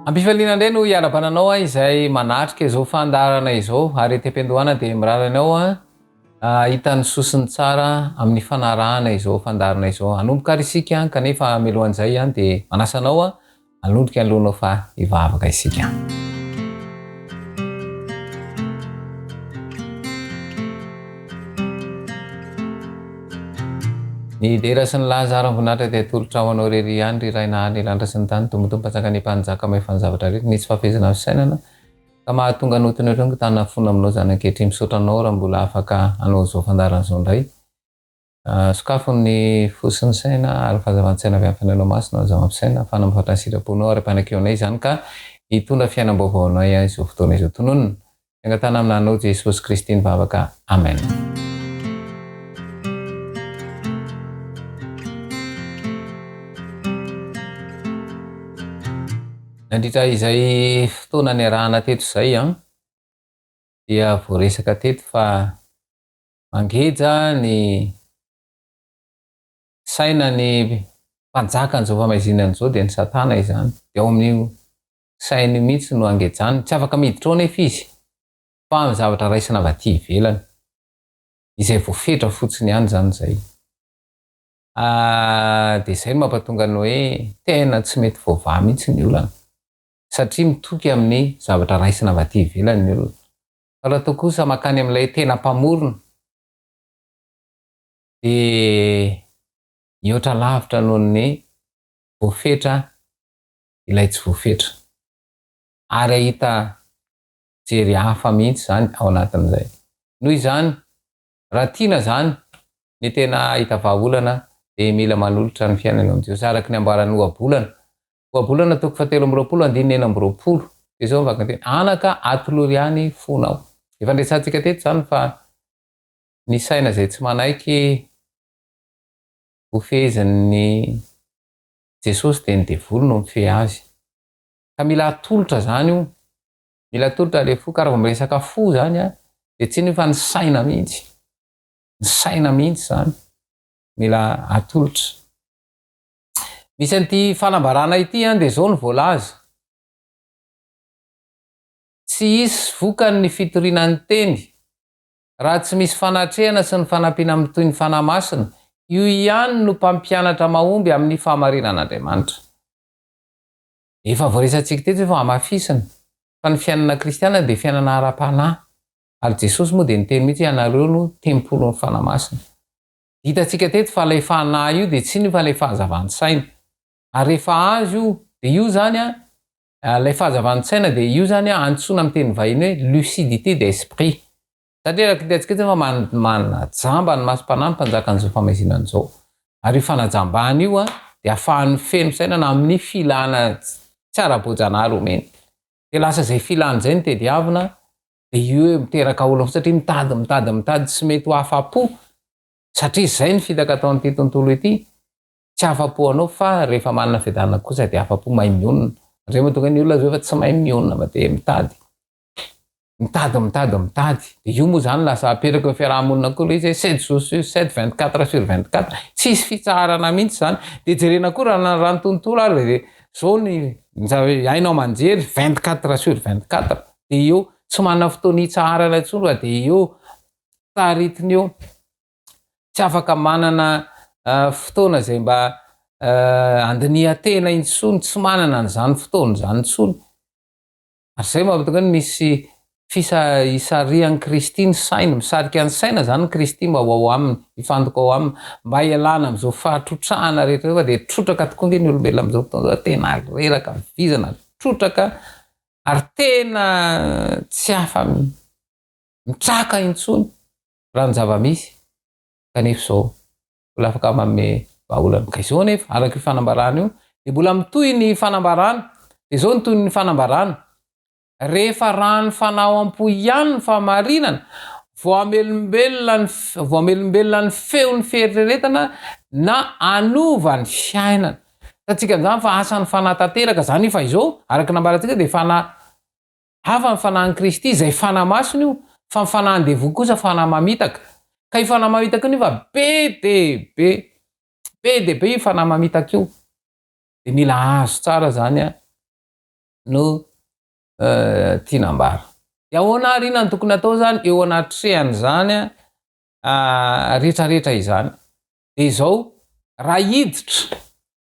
Ampifaliana indray no hiara-bananao izay manatrika izao fandarana izao ary tem-piandohana dia miraranao hitan'ny sosiny tsara amin'ny fanarahana izao fandarana izao. Hanomboka ary isika kanefa milohan'izay dia manasanao hanondrika an'lohanao fa hivavaka isika. Ny dera sy ny lahazara voninahitra dia atolotra ho anao rery ihany ry raina ny lanitra sy ny tany tombotombo mpanjaka ny mpanjaka maefa ny zavatra rehetra ny tsy fahafezana amin'ny sainana ka mahatonga anotiny ohatrany tana fona aminao zany ankehitriny misaotranao raha mbola afaka hanao izao fandarana izao indray. Sokafo ny fo sy ny saina ary fahazavan-tsaina avy amin'ny fananao masina zava-pisaina fanamafatra ny sitraponao ary mpanakeo anay izany ka hitondra fiainam-baovao anay izao fotoana izao tononona. Fiangatana aminanao Jesosy Kristy nivavaka. Amen. Nandritra izay fotoana ny arahana teto izay dia voaresaka teto fa mangeja ny saina ny mpanjaka n'izao famaizina an'izao dia ny satana izany. Dia ao amin'ny sainy mihitsy no angejany. Tsy afaka miditra ao anefa izy fa amin'ny zavatra raisina avy aty ivelany izay voafetra fotsiny ihany zany izay. Dia izay no mampatonga ny hoe tena tsy mety voavaha mihitsy ny olana satria mitoky amin'ny zavatra raisina avy aty ivelany ny olona. Fa raha toa kosa makany amin'ilay tena mpamorona dia mihoatra lavitra noho ny voafetra ilay tsy voafetra ary ahita jery hafa mihitsy zany ao anatin'izay. Noho izany raha tiana zany ny tena hita vahaolana dia mila manolotra ny fiainana amin'Jehovah araka ny ambaran'ny ohabolana. Ohabolana toko 7:29-20. Dia izao mivaka teny anaka atoloriany fonao. Efa ndresantsika teto zany fa ny saina izay tsy manaiky hofezin'ny Jesosy dia ny devolo no mifehy azy. Ka mila atolotra zany io. Mila atolotra ilay fo ka raha vao miresaka fo zany dia tsy ny fa ny saina mihitsy. Ny saina mihitsy zany mila atolotra. Misy an'ity fanambarana ity dia izao ny voalaza. Tsy hisy vokany ny fitorinan'ny teny raha tsy misy fanatrehana sy ny fanampiana amin'ny toy ny fanahy masina. Io ihany no mpampianatra mahomby amin'ny fahamarinan'Andriamanitra. Efa voaresantsika teto efa hamafisana fa ny fiainana kristiana dia fiainana ara-panahy ary Jesosy moa dia niteny mihitsy ianareo no tempon'ny fanahy masina. Hitantsika teto fa ilay fanahy io dia tsy ny fa ilay fahazavan'ny saina. Ary rehefa azo io dia io zany ilay fahazavan'ny saina dia io zany antsoina amin'ny teny vahiny hoe lucidité d'esprit. Satria raha hitantsika teto fa manajamba ny masom-panahy mpanjaka an'izao famaizinana izao. Ary io fanajambahana io dia ahafahan'ny feno saina na amin'ny filana tsy ara-boajanahary omeny. Dia lasa izay filana izay no tediavina dia io miteraka olona satria mitady tsy mety ho afa-po satria izay ny fitaka atao an'ity tontolo ity. Tsy afa-po anao fa rehefa manana fiadanana kosa dia afa-po mahay mionona. Izay mahatonga ny olona zao efa tsy mahay mionona fa dia mitady. Dia io moa zany lasa apetraka eo fiarahamonina koa ilay izy 7/24/24 tsisy fitsarana mihitsy zany. Dia jerena koa raha ny tontolo ary dia izao ny hainao manjery 24/24 dia eo tsy manana fotoana hitsarana intsony fa dia eo taritiny eo. Tsy afaka manana fotoana izay mba andinihan-tena intsony, tsy manana an'izany fotoana izany intsony. Ary izay mahatonga ny misy hisarihan'ny Kristy ny saina, misarika ny saina zany ny Kristy mba ho ao aminy, hifantoka ao aminy, mba hialana amin'izao fahatrotrahana rehetra fa dia trotraka tokoa ny olombelona amin'izao fotoana tena reraka vizana, trotraka ary tena tsy afa mitraka intsony raha ny zava-misy. Kanefa izao mbola afaka manome vahaolana. Ka izao anefa araka io fanambarana io dia mbola mitohy ny fanambarana. Dia izao ny toy ny fanambarana. Rehefa raha ny fanaoam-po ihany ny fahamarinana, voamelombelona ny feon'ny fieritreretana na anova ny fiainana. Tatsika an'izany fa asan'ny fanahy tanteraka zany io fa izao araka nambarantsika dia fanahy hafa ny fanahin'i Kristy izay fanahy masina io fa ny fanahin'ny devoly kosa fanahy mamitaka. Ka io fanahy mamitaka io fa be dia be io fanahy mamitaka io. Dia mila azo tsara zany no tianambara. Ahoana ariana ny tokony atao zany eo anatrehany zany rehetrarehetra izany. De izao raha hiditra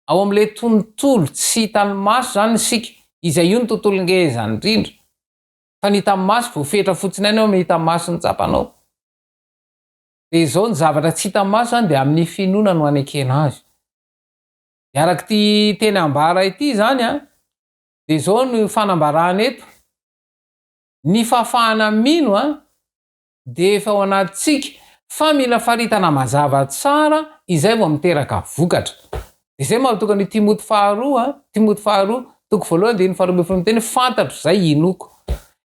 ao am'le tontolo tsy hitany maso zany sika, izay io ny tontolo ngezany indrindra. Fa ny hita maso voafetra fotsiny any ao amin'ny hita maso ny tsapanao. De izao ny zavatra tsy hita maso zany de amin'ny finoana no anekena azy. De araka ty teny ambara ity zany de izao no fanambarana eto. Ny fafana mino de efa ao anatsika fa mila faritana mazava tsara izay vao miteraka vokatra. De izay mahatonga ny Timoty faharoa toko voalohany diny faharoa ambin'ny teny fantatro zay inoko.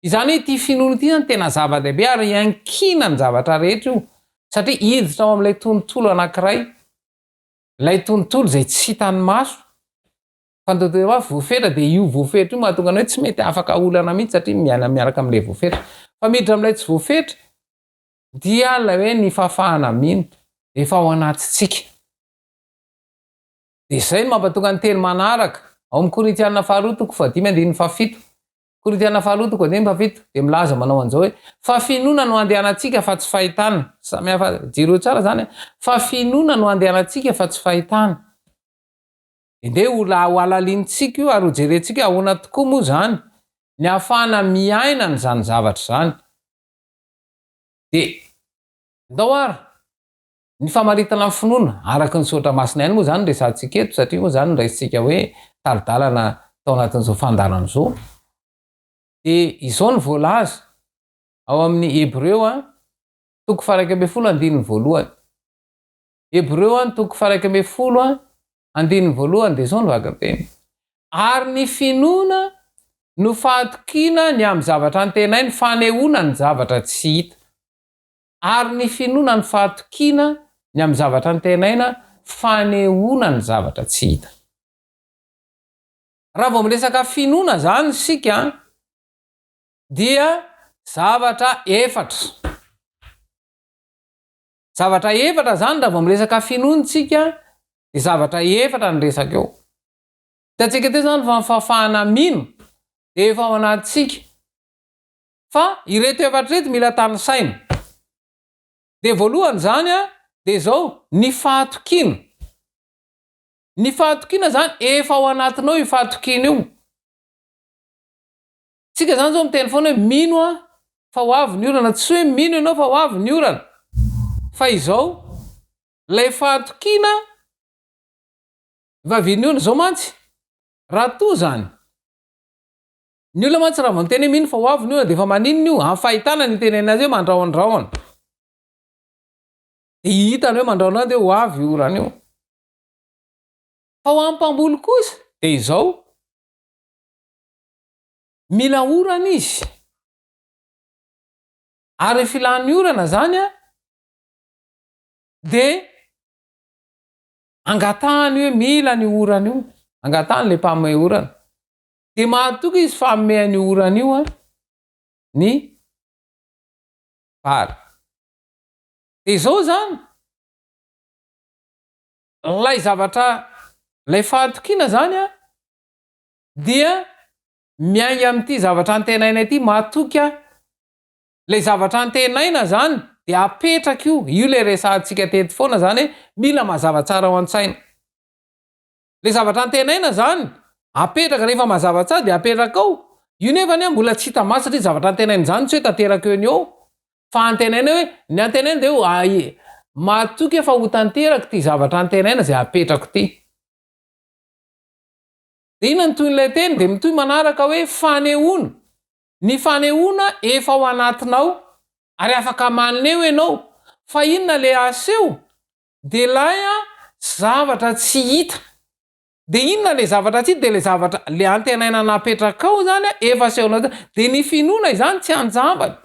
Izany hoe ty finoana ity zany tena zava-dehibe ary iankina ny zavatra rehetra io. Satria hiditra ao amin'ilay tontolo anankiray. Ilay tontolo zay tsy hitan'ny maso. Fa ndodeo voafetra de io voafetra io mahatonga ny hoe tsy mety afaka olana mihitsy satria miaraka amin'ilay voafetra. Fa miditra amin'ilay tsy voafetra dia ilay hoe ny fafana mino efa ao anatitsika. De izay no mampatonga ny teny manaraka ao amin'ny Korintiana faharoa toko 5:7. Korintiana faharoa toko 5:7 de milaza manao an'izao hoe fa finoana no andehanantsika fa tsy fahitana. Samihafa jiro tsara zany fa finoana no andehanantsika fa tsy fahitana. Ende ho alalintsika io ary ho jerentsika ahoana tokoa moa zany ny ahafahana miaina ny zany zavatra zany. De ndao ary ny famaritana amin'ny finoana araka ny soatra masina ihany moa zany resantsika eto satria moa zany raisitsika hoe taridalana tao anatin'izao fandarana izao. De izao ny voalaza ao amin'ny Hebreo toko 1:1 Hebreo toko 1:1 de izao ny vakan-teny. Ary ny finoana no fahatokiana ny amin'ny zavatra antenainy fanehoana ny zavatra tsy hita. Ary ny finoana ny fahatokiana ny amin'ny zavatra antenaina fanehoana ny zavatra tsy hita. Raha vao miresaka finoana zany sika dia zavatra efatra. Zavatra efatra zany raha vao miresaka finoantsika de zavatra efatra ny resaka eo. Hitantsika teo zany fa fafana mino de efa ao anatsika. Fa ireto efatra reto mila tany saina. De voalohany zany de zao ny fahatokiana. Ny fahatokiana zany efa ao anatinao io fahatokiana io. Tsika zany zao miteny foana hoe mino fa ho avy ny orana, tsy hoe mino ianao fa ho avy ny orana. Fa izao lay fahatokiana vavin'ny orana zao mantsy raha to zany. Ny olona mantsy raha vao miteny mino fa ho avy ny orana de efa maninona io amin'ny fahitana ny tenena azy hoe mandrahondrahona. De hitany hoe mandrahona de ho avy orana io. Fa ho amin'ny mpamboly kosa de izao mila orana izy. Ary filan'ny orana zany de angatahany hoe mila ny orana io. Angatahany le mpamome orana. De mahatoky izy fa amehany orana io ny vary. De izao zany lay zavatra lay fahatokiana zany dia miainga amin'ity zavatra antenaina ity mahatoky lay zavatra antenaina zany de apetraka io. Io le resantsika teto foana zany hoe mila mazava tsara ao an-tsaina. Le zavatra antenaina zany apetraka rehefa mazava tsara de apetraka ao. Io nefa mbola tsy hita maso satria zavatra antenaina zany tsy hoe tanteraka eo ny eo. Fa antenaina hoe ny antenaina de mahatoky fa ho tanteraka ty zavatra antenaina zay apetrako ty. De inona ny toy n'ilay teny de mitoy manaraka hoe fanehoana. Ny fanehoana efa ao anatinao ary afaka maneho ianao. Fa inona le aseho? De lay zavatra tsy hita. De inona le zavatra tsy hita? De le zavatra le antenaina napetraka ao zany efa asehonao. De ny finoana izany tsy anjambany.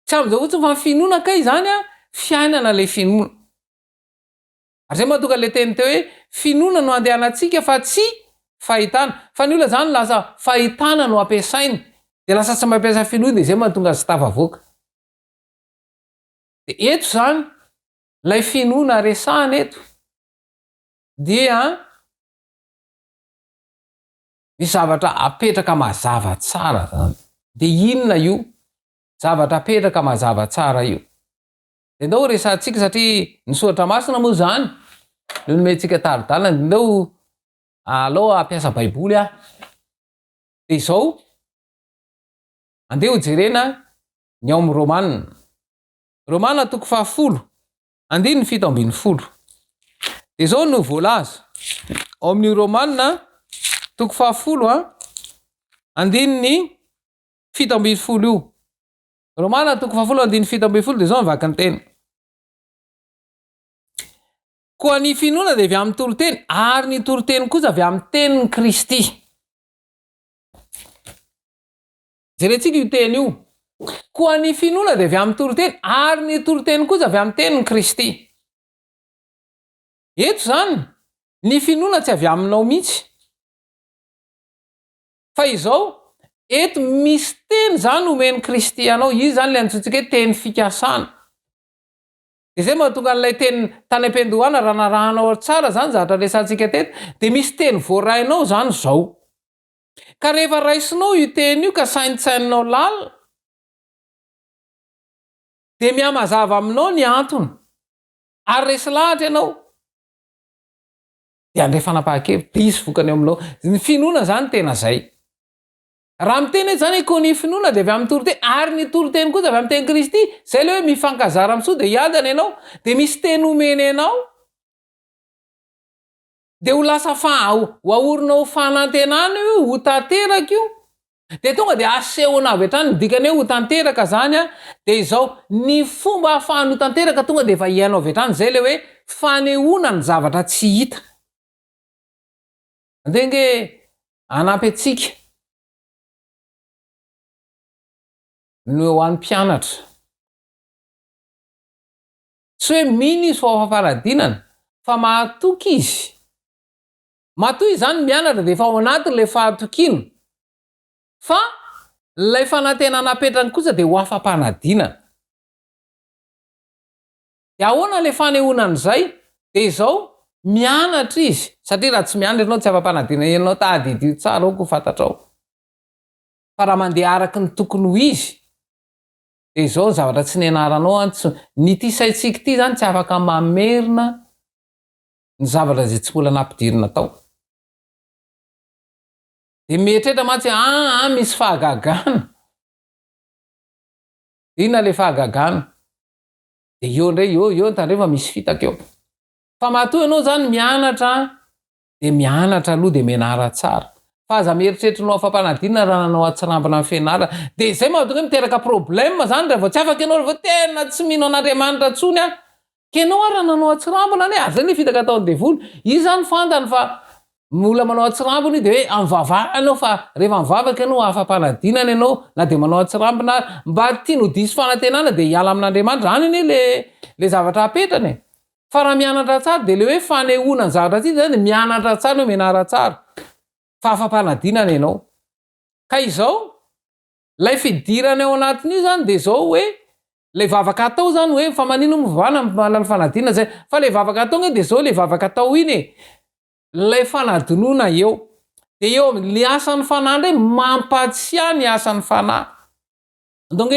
Tsy amin'izao fotsiny fa finoana kay zany fiainana le finoana. Ary zay mahatonga le teny teo hoe finoana no andehanantsika fa tsy fahitana. Fa ny olona zany lasa fahitana no ampiasainy. De lasa tsy mampiasa finoana de zay mahatonga azy tafavoaka. De eto zany lay finoana resahana eto dia misy zavatra apetraka mazava tsara zany. De inona io zavatra apetraka mazava tsara io? De ndao resantsika satria ny soratra masina moa zany no nomentsika taridalana. Ndao aloha ampiasa baiboly a. De izao andeha ho jerena ny ao amin'ny Romanina. Romanina 10:7-10. De izao no voalaza ao amin'ny Romanina 10:7 io. Romanina 10:7 de izao mivaky ny teny. Koa ny finoana dia avy amin'ny toroteny, ary ny toroteny kosa avy amin'ny tenin'ny Kristy. Jerentsika io teny io. Koa ny finoana dia avy amin'ny toroteny, ary ny toroteny kosa avy amin'ny tenin'ny Kristy. Eto zany, ny finoana tsy avy aminao mihitsy. Fa izao, eto misy teny zany omen'ny Kristy anao. Izy zany le antsointsika hoe teny fikasana. De zay mahatonga an'ilay teny tany am-piandohana raha narahanao tsara zany zavatra resantsika teto, de misy teny voarainao zany zao. Ka rehefa raisinao io teny io ka saintsainao lalina, de mihamazava aminao ny antony, ary resy lahatra ianao, de andre fanapahan-kevitra, de isy vokany eo aminao. Ny finoana zany tena zay. Raha miteny eto zany koa ny finoana dia avy amin'ny toroteny, ary ny toroteny kosa avy amin'ny teny Kristy, zay le hoe mifankazara amin'so de hiadana ianao, de misy teny omeny anao, de ho lasa ho ahorona ho fanantenana io, ho tanteraka io, de tonga de asehona avy hatrany. Dikany hoe ho tanteraka zany a, de izao ny fomba ahafahany ho tanteraka tonga de efa hiainao avy hatrany. Zay le hoe fanehoana ny zavatra tsy hita. Andenge anampy atsika no ho an'ny mpianatra. Tsy hoe mino izy fa ho famparadinana, fa mahatoky izy. Matoy zany mianatra dia efa ao anatiny le fahatokiana. Fa ilay fanantenana apetrany kosa dia ho afam-panadinana. De ahoana le fanehoanan'izay? De izao mianatra izy. Satria raha tsy mianatra ianao tsy afam-panadinana ianao tahadidio tsara ao ko fantatrao. Fa raha mandeha araka ny tokony ho izy, de izao zavatra tsy nianaranao ny ty saitsika ty zany tsy afaka mamerina ny zavatra zay tsy mbola nampidirina tao. De mieritreritra mantsy misy fahagagana. Inona le fahagagana? De eo ndray eo tandrefa misy fitaka eo. Fa matoa ianao zany mianatra aloha de mianara tsara. Fa aza mieritreritra afam-panadinana raha nanao atsirambina amin'ny fianarana. De zay mahatonga miteraka problème zany raha vao tsy afaka ianao, raha vao tena tsy mino an'Andriamanitra tsony a. Ka ianao raha nanao atsirambina ne, zay le fitaka ataon'ny devoly. Izy zany fantany fa mbola manao atsirambina de hoe am'vavahana ianao, fa rehefa mivavaka ianao afam-panadinana ianao, na de manao atsirambina mba tiano diso fanantenana de hiala amin'Andriamanitra. Any le zavatra apetrany. Fa raha mianatra tsara de le hoe fanehoana ny zavatra ty zany, mianatra tsara no mianara tsara. Fa afam-panadinana ianao. Ka izao, lay fidirana ao anatiny io zany de izao hoe le vavaka atao zany hoe fa manino mivana amin'ny fanadinana zay. Fa le vavaka atao de izao le vavaka atao iny e. Lay fanadinoana eo. De eo amin'ny asan'ny fanahy ndray mampatsiahy ny asan'ny fanahy. Donc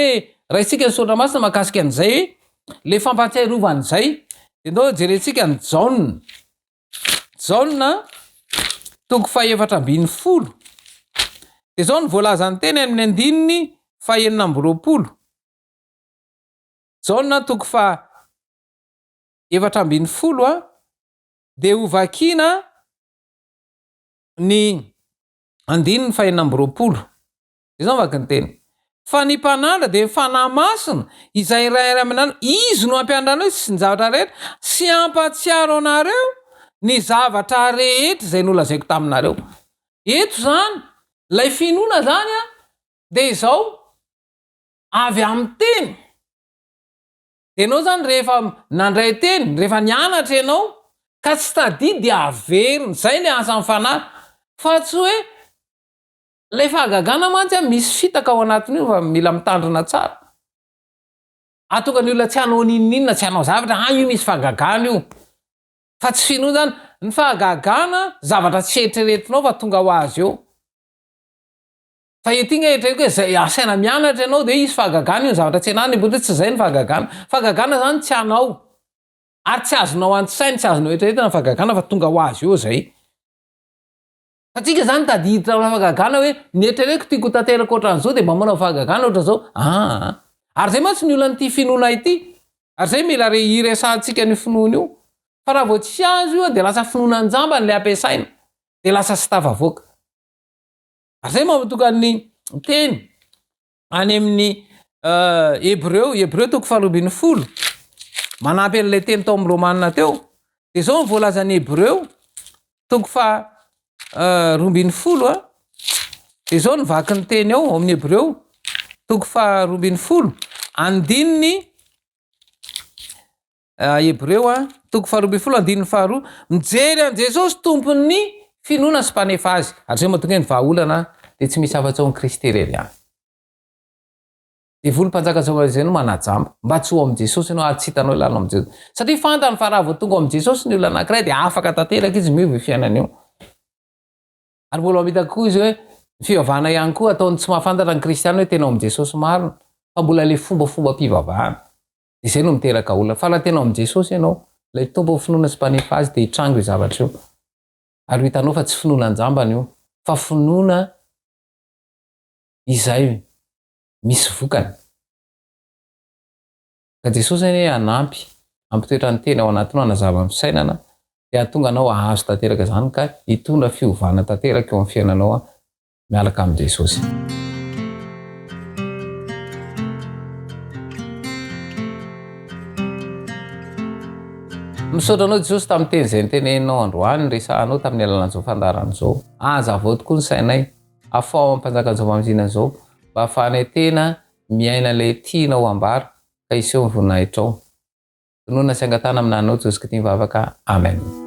raha isika ny soratra masina mahakasika an'izay hoe le fampatsiarovana izay, de ndao jerentsika ny Jaona. Jaona 4:10. De zao ny voalazany teny amin'ny andininy 9:20. Jaona 4:10 de ho vakiana ny andininy 9:20. De zao vaky ny teny. Fa ny mpanandra de fanahy masina izay iray aminareo, izy no ampianareo sy ny zavatra rehetra, sy ampatsiaro anareo ny zavatra rehetra izay nolazaiko taminareo. Eto zany, lay finoana zany a, de izao avy amin'ny teny. De ianao zany rehefa nandray teny, rehefa nianatra ianao, ka tsy tadidy averina, zay le asan'ny fanahy. Fa tsy hoe lay fahagagana mantsy misy fitaka ao anatin'io fa mila mitandrina tsara. Atonga ny olona tsy hanao ninina, tsy hanao zavatra, io misy fahagagana io. Fa tsy finoana zany, ny fahagagana zavatra tsy eritreretinao fa tonga ho azy eo. fa etigna etreko hoe zay asaina mianatra ianao de izy fahagagana io ny zavatra tsy anany bote tsy zay ny fahagagana fahagagana zany tsy anao ary tsy azonao antsainy tsy azonao etreretana fahagagana fa tonga ho azy eo zay fatsika zany tadiditra amina fahagagana hoe nietrereko tiako tanteraka ohatran'izao de mba manao fahagagana ohatran'izao ary zay mantsy ny olonan'ity finoana ity ary zay mila iresantsika ny finoana io fa raha vao tsy azo io de lasa finoana anjamba ny le ampiasaina de lasa sy tafavoaka ary zay mamatoka ny teny any amin'ny Hébreu toko 7 manampy an'ilay teny tao amin'ny Romanina teo de zao ny voalazan'ny Hébreu toko 12 de zao ny vaky ny teny ao amin'ny Hébreu toko 12 andininy Hébreu toko 12 andininy 2 mijery an Jesosy tompony finoana sy mpanefa azy ary zay mahatonga ny vahaolana de tsy misy afa-tsy ao amin'ny Kristy irery ihany de volom-panjaka zay no manajamba mba tsy ho amin'ny Jesosy ianao ary tsy hitanao ilanao amin'ny Jesosy satria fantany fa raha vao tonga amin'ny Jesosy ny olona anankiray de afaka tanteraka izy miova fiainana eo ary mbola mitako koa izy hoe fivavahana ihany koa ataony tsy mahafantatra ny kristiana hoe tena ao amin'ny Jesosy marina fa mbola le fomba-pivavahana de zay no miteraka olona fa laha tena ao amin'ny Jesosy ianao lay tompo finoana sy mpanefa azy de hitrango io zavatra io ary hitanao fa tsy finoana anjambana io fa finoana izay misy vokany ka Jesosy zany anampy ampitoetra ny teny ao anatinao anazava amin'ny sainana de ahatonga anao ahazo tanteraka zany ka hitondra fiovana tanteraka eo amin'ny fiainanao mialaka amin'ny Jesosy. Misaotra anao Jesosy tamin'ny teny izay niteneninao androany resahanao tamin'ny alalan'izao fandaran'izao azavao tokoa ny sainay afao amin'ny mpanjakan'izao maminzinan'izao mba ahafahanay tena miaina ilay tianao ambara ka iseho ny voninahitra ao. Tonoana sy angatana aminanao Jesosy Kristy mivavaka. Amen.